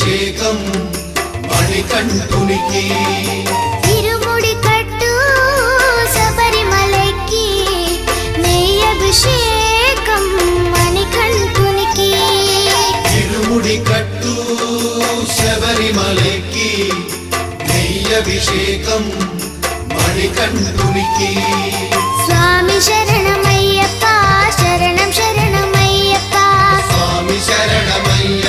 అభిషేకం మణికంఠునికి తిరుముడి కట్టు శబరిమలకి నెయ్యి అభిషేకం మణికంఠునికి తిరుముడి కట్టు శబరిమలకి నెయ్యి అభిషేకం మణికంఠునికి స్వామి శరణమయ్యప్ప శరణం శరణమయ్యప్ప స్వామి శరణమయ్య